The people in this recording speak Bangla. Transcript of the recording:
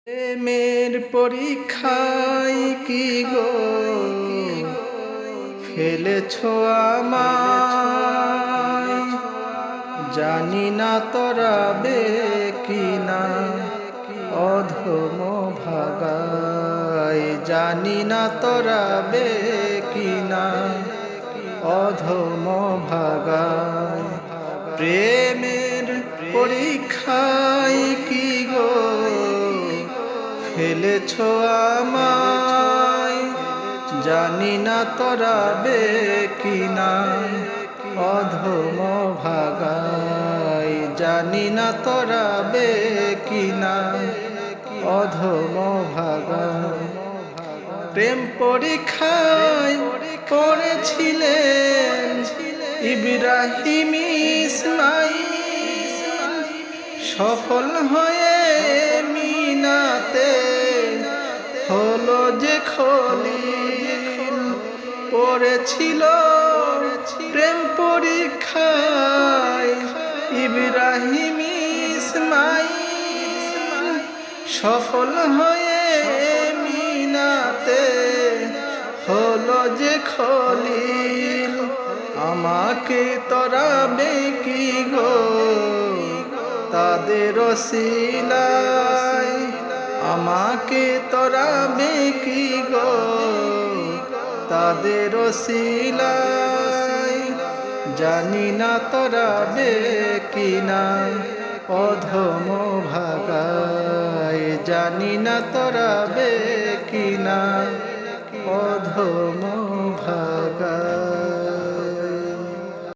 প্রেমের পরীক্ষায় কি গো ফেলেছো আমায়, জানি না তরাবে কিনা অধম ভাগায়, জানি না তরাবে কিনা অধম ভাগায়। প্রেমের পরীক্ষায় কি গো ফেলেছো আমায়, জানি না তরাবে কিনা অধম ভাগায়, জানি না তরাবে কিনা অধম ভাগায়। প্রেম পরীক্ষায় পড়েছিলেন ইব্রাহিম ইসমাইল, সফল হয়ে মিনাতে হলো যে খলিল। পড়েছিল প্রেম পরীক্ষায় ইব্রাহিম ইসমাইল, সফল হয়ে মিনাতে হলো যে খলিল। আমাকে তরাবে কি গো তাদের ওসিলায়, আমাকে তরাবে কি গো তাদের ওসিলায়, জানি না তরাবে কিনা অধম ভাগায়, জানি না তরাবে কিনা অধম ভাগায়।